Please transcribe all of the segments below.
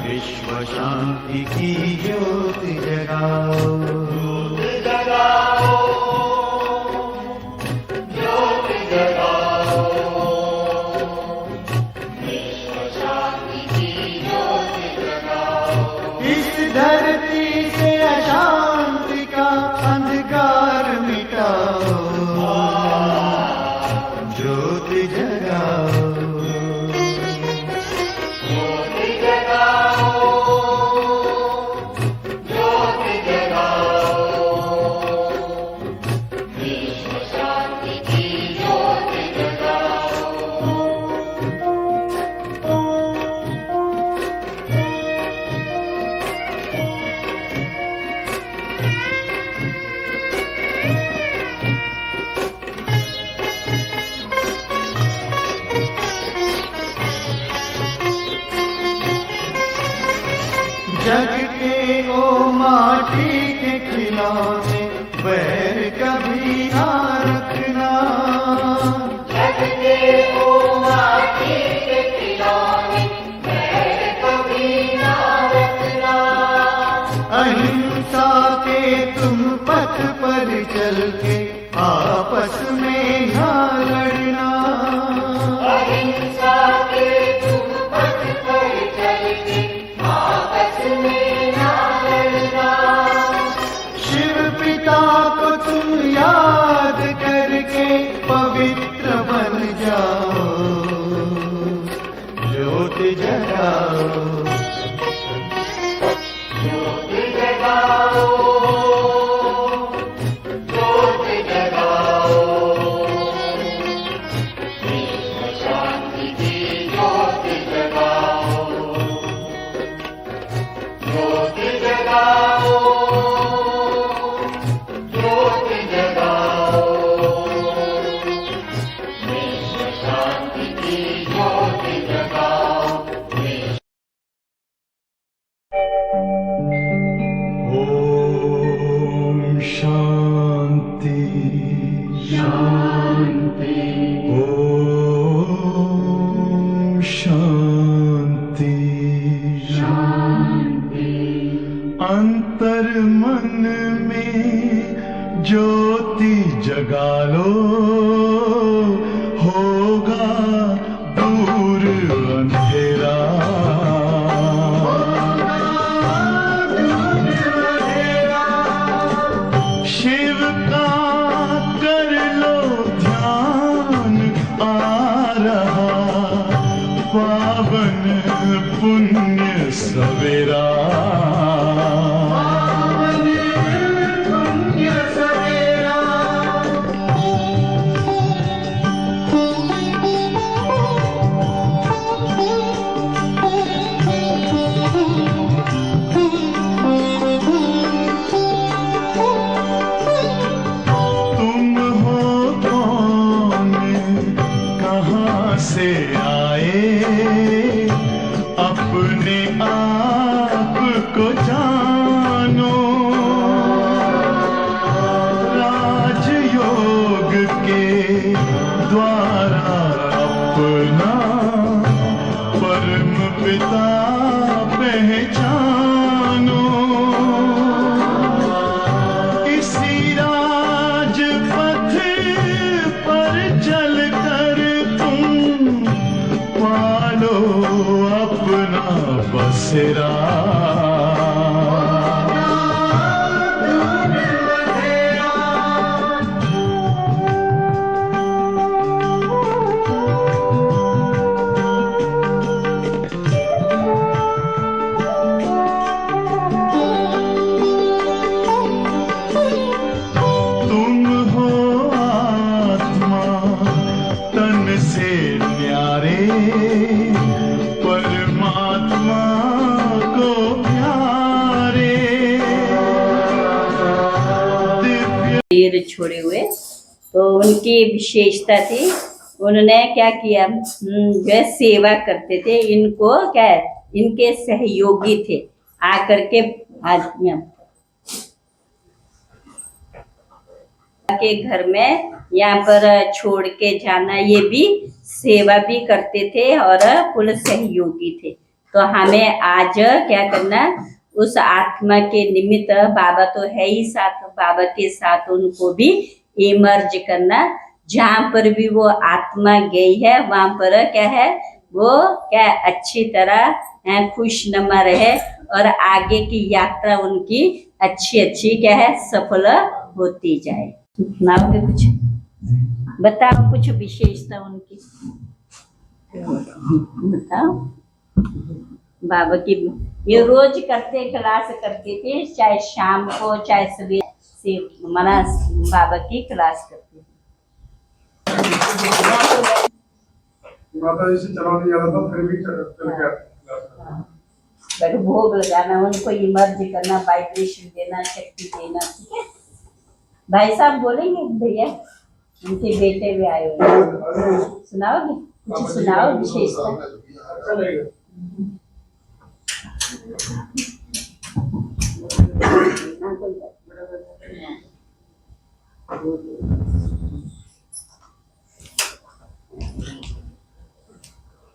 विश्व शांति की ज्योति जगाओ, ज्योति जगाओ, विश्व शांति की ज्योति जगाओ। इस धरती से अशांति का अंधकार मिटाओ, ज्योति जगाओ, ज्योति जगाओ, ज्योति जगाओ, विश्व शांति की ज्योति जगाओ। जग के ओ माटी के खिलौने बैर कभी ना रखना, जग के ओ माटी के खिलौने बैर कभी ना रखना। अहिंसा के तुम पथ पर चल के आपस में ना लड़ना, अहिंसा के तुम पथ पर चल के आपस में ना लड़ना। शिव पिता को तुम याद करके पवित्र बन जाओ, ज्योति जगाओ, ज्योति जगाओ, ज्योति जगाओ, विश्व शांति की ज्योति जगाओ, ज्योति जगाओ, ज्योति जगाओ, विश्व शांति की ज्योति जगाओ। ओम शांति शांति, ओम शांति शांति। अंतर मन में ज्योति जगा लो, होगा दूर अंधेरा, शिव का कर लो ध्यान, आ रहा पावन पुण्य सवेरा, पुण्य सवेरा। तुम हो कौन, कहाँ से आए, अपने आप को जानो, राजयोग के द्वारा अपना परम पिता पहचानो, इसी राजपथ पर चलकर तुम पालो अपना बसेरा, तुम हो आत्मा तन से न्यारे, परमात्मा को प्यारे, दिव्य। शरीर छोड़े हुए तो उनकी विशेषता थी, उन्होंने क्या किया, जो है सेवा करते थे। इनको क्या है, इनके सहयोगी थे आकर के आदमियों के घर में यहाँ पर छोड़ के जाना, ये भी सेवा भी करते थे और कुल सहयोगी थे। तो हमें आज क्या करना, उस आत्मा के निमित्त, बाबा तो है ही साथ, बाबा के साथ उनको भी इमर्ज करना। जहाँ पर भी वो आत्मा गई है वहां पर क्या है, वो क्या अच्छी तरह खुशनुमा रहे और आगे की यात्रा उनकी अच्छी अच्छी क्या है सफल होती जाए। सुनाओगे कुछ, बताओ कुछ विशेषता उनकी, बताओ। बाबा की ये रोज करते, क्लास करते थे, चाहे शाम को चाहे सवेरे से मना बाबा की क्लास करते थे। माता जी से चला नहीं जाता था, फिर भी चल गया। पर भोग लगाना, उनको इमर्ज करना, वाइब्रेशन देना, शक्ति देना, ठीक है। भाई साहब बोलेंगे भैया, उनके बेटे भी आए हुए हैं, सुनाओगे कुछ, सुनाओ विशेषता।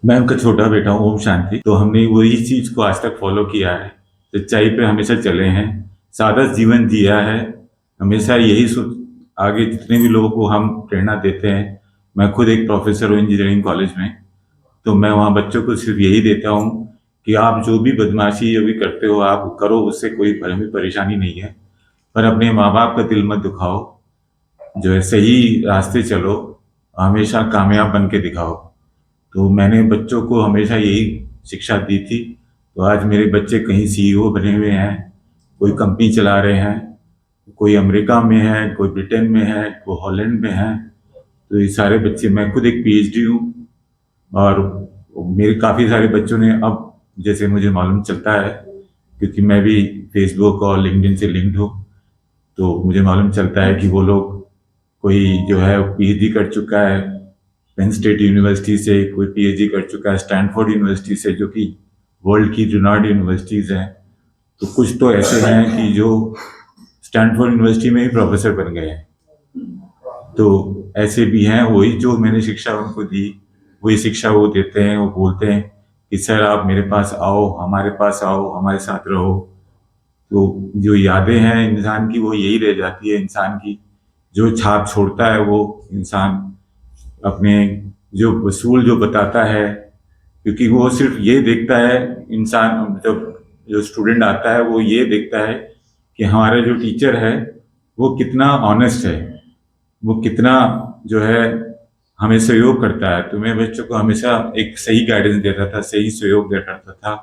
मैं उनका छोटा बेटा हूँ, ओम शांति। तो हमने वही चीज को आज तक फॉलो किया है, सच्चाई पे हमेशा चले हैं, सादा जीवन जिया है, हमेशा यही सोच आगे जितने भी लोगों को हम प्रेरणा देते हैं। मैं खुद एक प्रोफेसर हूँ इंजीनियरिंग कॉलेज में, तो मैं वहाँ बच्चों को सिर्फ यही देता हूँ कि आप जो भी बदमाशी जो भी करते हो आप करो, उससे कोई हमें परेशानी नहीं है, पर अपने माँ बाप का दिल मत दुखाओ, जो है सही रास्ते चलो, हमेशा कामयाब बन के दिखाओ। तो मैंने बच्चों को हमेशा यही शिक्षा दी थी। तो आज मेरे बच्चे कहीं सीईओ बने हुए हैं, कोई कंपनी चला रहे हैं, कोई अमेरिका में है, कोई ब्रिटेन में है, कोई हॉलैंड में है। तो ये सारे बच्चे, मैं खुद एक पीएचडी हूँ और मेरे काफ़ी सारे बच्चों ने, अब जैसे मुझे मालूम चलता है क्योंकि मैं भी फेसबुक और लिंक्डइन से लिंक्ड हूँ, तो मुझे मालूम चलता है कि वो लोग, कोई जो है पीएचडी कर चुका है पेन स्टेट यूनिवर्सिटी से, कोई पीएचडी कर चुका है स्टैनफोर्ड यूनिवर्सिटी से, जो कि वर्ल्ड की रिनॉर्ड यूनिवर्सिटीज़ हैं। तो कुछ तो ऐसे हैं कि जो स्टैनफोर्ड यूनिवर्सिटी में ही प्रोफेसर बन गए हैं। तो ऐसे भी हैं, वही जो मैंने शिक्षा उनको दी वही शिक्षा वो देते हैं। वो बोलते हैं कि सर आप मेरे पास आओ, हमारे पास आओ, हमारे साथ रहो। तो जो यादें हैं इंसान की वो यही रह जाती है, इंसान की जो छाप छोड़ता है वो इंसान अपने जो वसूल जो बताता है, क्योंकि वो सिर्फ ये देखता है इंसान, जब जो स्टूडेंट आता है वो ये देखता है कि हमारा जो टीचर है वो कितना ऑनेस्ट है, वो कितना जो है हमें सहयोग करता है। तो मैं बच्चों को हमेशा एक सही गाइडेंस देता था, सही सहयोग देता था।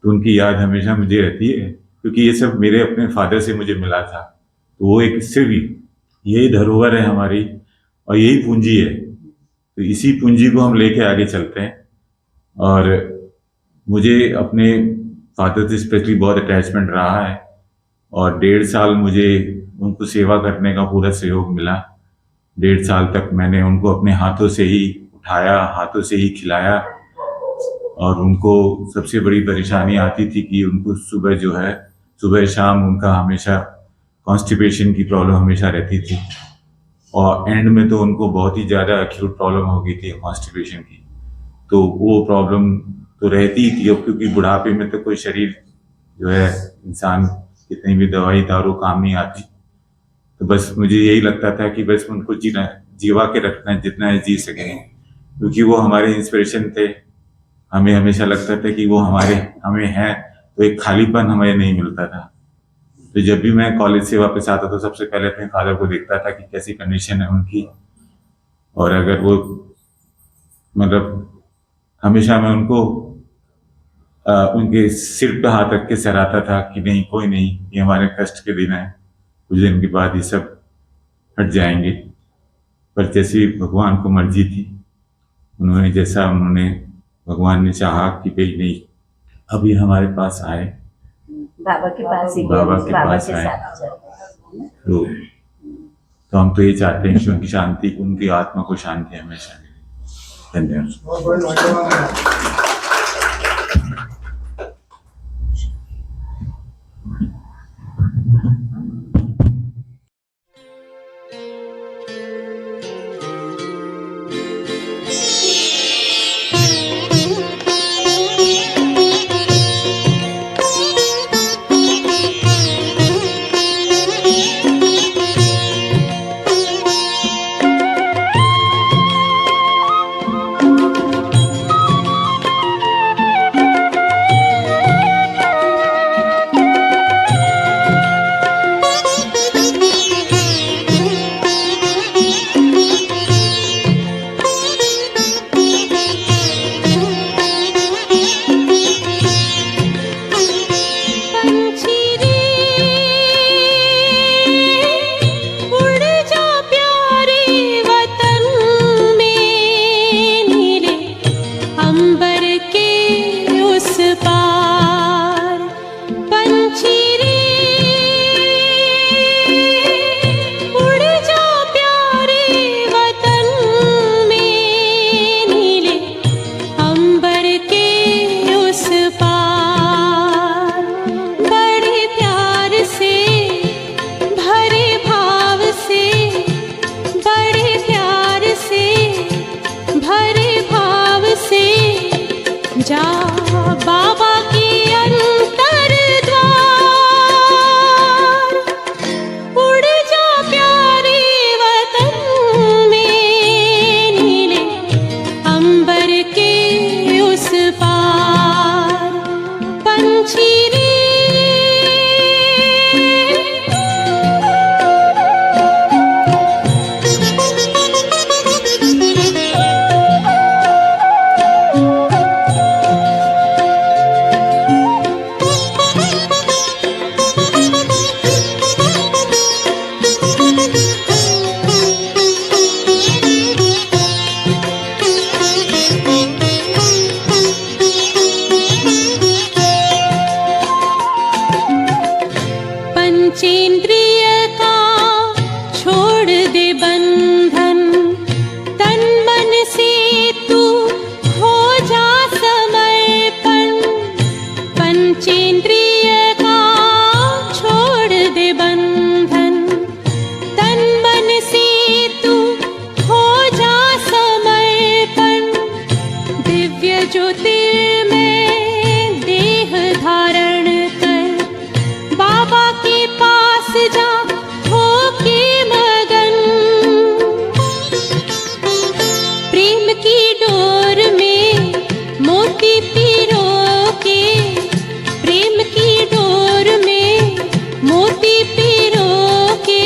तो उनकी याद हमेशा मुझे रहती है, क्योंकि ये सब मेरे अपने फादर से मुझे मिला था। तो वो एक सिर्फ यही धरोहर है हमारी और यही पूंजी है। तो इसी पूंजी को हम लेके आगे चलते हैं। और मुझे अपने फादर से स्पेशली बहुत अटैचमेंट रहा है और 1.5 साल मुझे उनको सेवा करने का पूरा सहयोग मिला। 1.5 साल तक मैंने उनको अपने हाथों से ही उठाया, हाथों से ही खिलाया। और उनको सबसे बड़ी परेशानी आती थी कि उनको सुबह जो है, सुबह शाम उनका हमेशा कॉन्स्टिपेशन की प्रॉब्लम हमेशा रहती थी और एंड में तो उनको बहुत ही ज़्यादा एक्यूट प्रॉब्लम हो गई थी कॉन्स्टिपेशन की। तो वो प्रॉब्लम तो रहती ही थी, अब क्योंकि बुढ़ापे में तो कोई शरीर जो है इंसान कितनी भी दवाई दारू काम नहीं आती। तो बस मुझे यही लगता था कि बस उनको जीवा के रखना है जितना जी सकें, क्योंकि वो हमारे इंस्पिरेशन थे। हमें हमेशा लगता था कि वो हमें हैं, तो एक खालीपन हमें नहीं मिलता था। तो जब भी मैं कॉलेज से वापस आता तो सबसे पहले अपने फादर को देखता था कि कैसी कंडीशन है उनकी, और अगर वो मतलब हमेशा मैं उनको उनके सिर पे हाथ रख के सहराता था कि नहीं, कोई नहीं, ये हमारे कष्ट के दिन हैं, कुछ दिन के बाद ये सब हट जाएंगे। पर जैसी भगवान को मर्जी थी, उन्होंने भगवान ने चाहा कि भाई नहीं, अब ये हमारे पास आए, बाबा के पास ही, बाबा के पास आए। तो हम तो ये चाहते हैं कि उनकी शांति, उनकी आत्मा को शांति हमेशा। धन्यवाद। पंचेंद्रिय का छोड़ दे बंधन, तन मन से तू हो जा समर्पण। दिव्य ज्योतिर्मय देह धारण कर, बाबा के पास जा हो के मगन। प्रेम की डोर में मोती पिरो के, प्रेम की डोर में मोती पिरो के,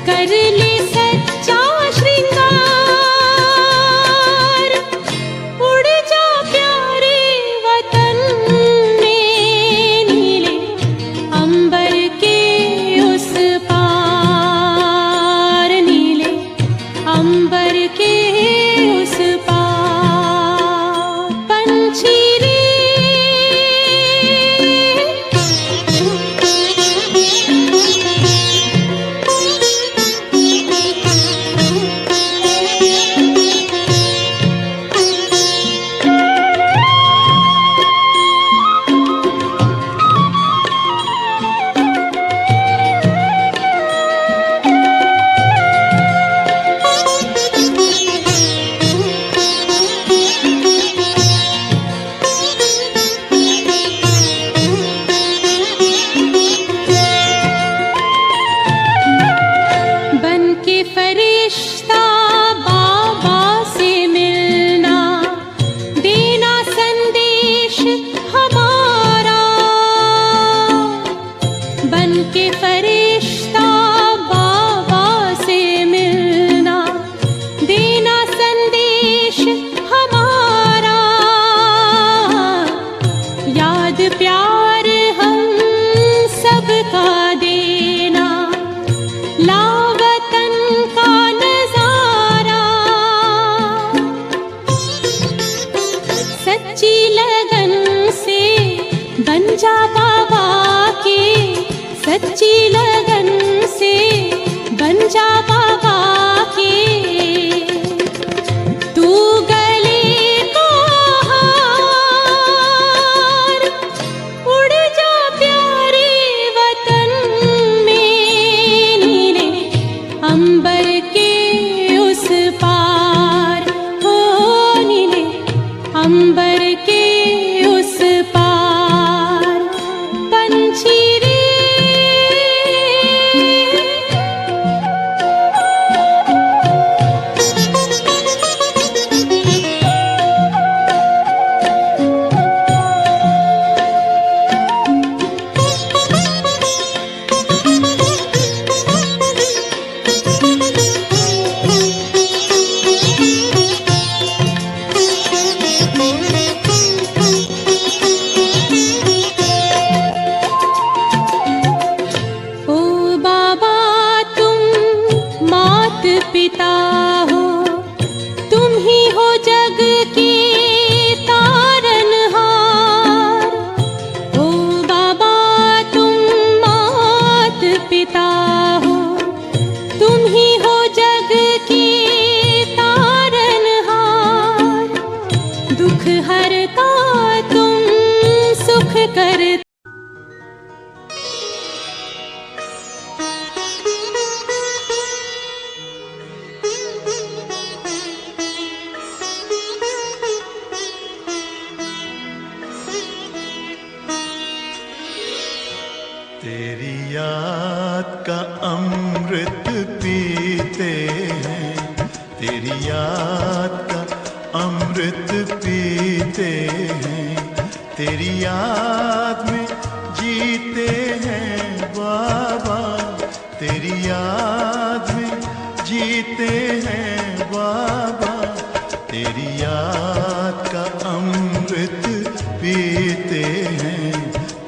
कर ले सच्चा श्रृंगार। उड़ जा प्यारे वतन में, नीले अंबर के उस पार, नीले अंबर के उस पार। पंछी रे बन के फरिश्ता बाबा से मिलना, देना संदेश हमारा। बन के फरिश्ता बाबा से मिलना, देना संदेश हमारा। याद प्यार हम सबका देना, लावतन का नजारा। सच्ची लगन से बन जा बाबा के, सच्ची लगन से बन जा बाबा के। तू गले को हार, उड़ जा प्यारे वतन में, नीले अंबर के उस पार हो, नीले अंबर के उस पार। पंछी रे ओ बाबा तुम मात पिता हो, तुम ही हो जग के तारनहार। ओ बाबा तुम मात पिता हो, तुम ही हो जग के तारनहार। दुख हरता तुम सुख करता। तेरी याद का अमृत पीते हैं, तेरी याद का अमृत पीते हैं। तेरी याद में जीते हैं बाबा, तेरी याद में जीते हैं बाबा। तेरी याद का अमृत पीते हैं,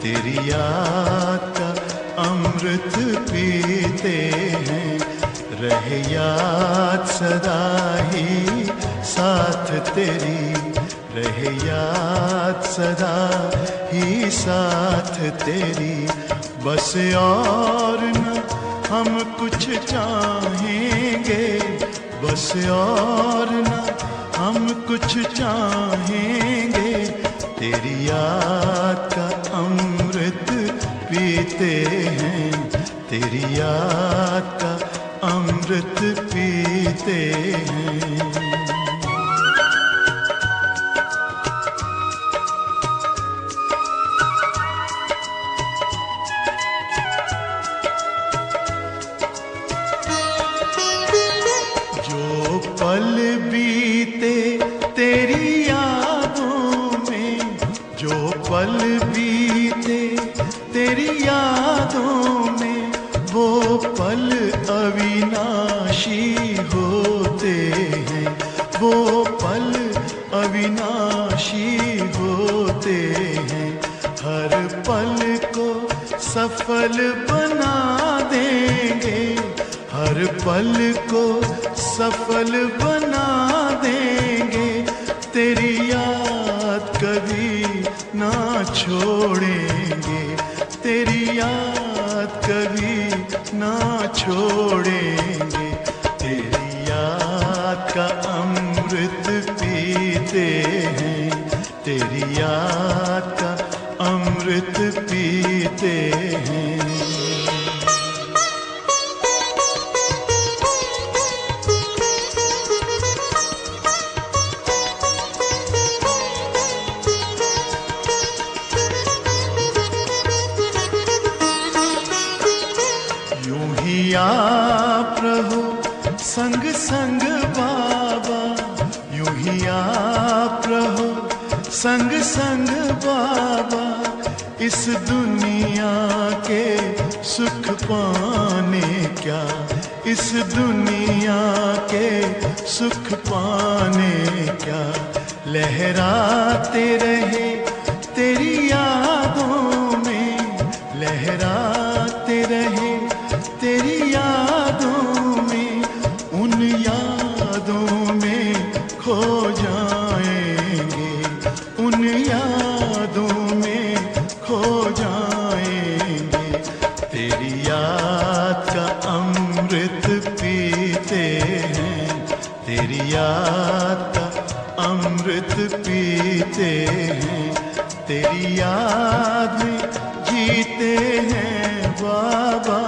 तेरी याद का अमृत पीते हैं। रहे याद सदा ही साथ तेरी, रहे याद सदा ही साथ तेरी। बस और न हम कुछ चाहेंगे, बस और न हम कुछ चाहेंगे। तेरी याद का अमृत पीते हैं, तेरी याद का अमृत पीते हैं। जो पल बीते तेरी यादों में, जो पल बीते तेरी यादों में, वो पल अविनाशी होते हैं, वो पल अविनाशी होते हैं। हर पल को सफल बना देंगे, हर पल को सफल बना देंगे। तेरी याद कभी ना छोड़ेंगे, तेरी याद कभी ना छोड़ेंगे। तेरी याद का अमृत पीते हैं, तेरी याद का अमृत पीते हैं। आप रहो संग संग बाबा, यूं ही आप रहो संग संग बाबा। इस दुनिया के सुख पाने क्या, इस दुनिया के सुख पाने क्या। लहराते रहे तेरी यादों में, लहराते रहे तेरी यादों में, उन यादों में खो जाएंगे, उन यादों में खो जाएंगे। तेरी याद का अमृत पीते हैं, तेरी याद का अमृत पीते हैं। तेरी याद में जीते हैं बाबा,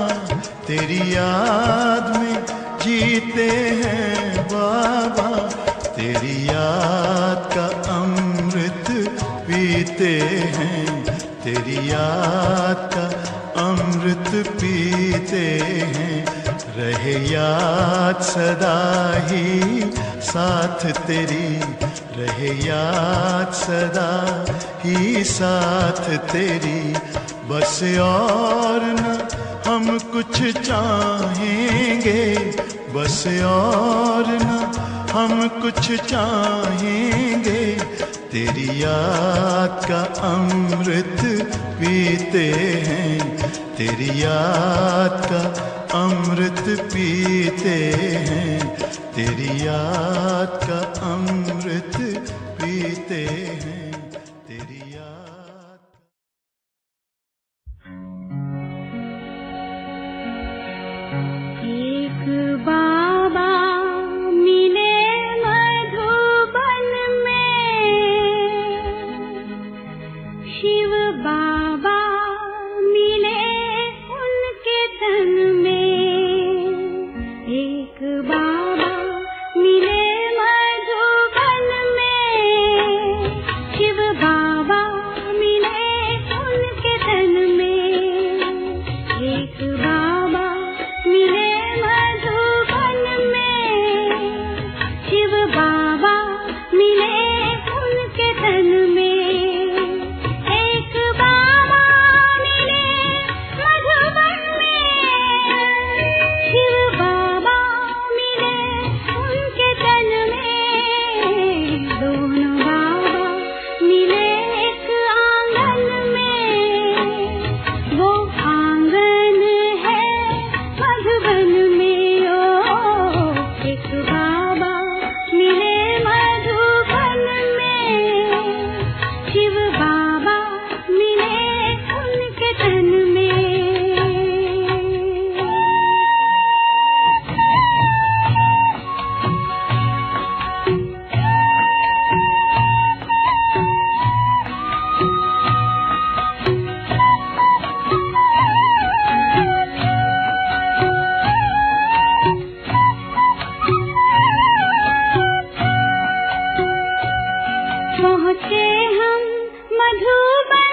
तेरी याद में जीते हैं बाबा। तेरी याद का अमृत पीते हैं, तेरी याद का अमृत पीते हैं। रहे याद सदा ही साथ तेरी, रहे याद सदा ही साथ तेरी। बस और न हम कुछ चाहेंगे, बस और न हम कुछ चाहेंगे। तेरी याद का अमृत पीते हैं, तेरी याद का अमृत पीते हैं। तेरी याद का अमृत पीते हैं, तेरी याद। एक बाबा मिले मधुबन में, शिव बाबा मिले उनके तन में। एक बाबा मिले मधुबन में, पहुँचे हम मधुबन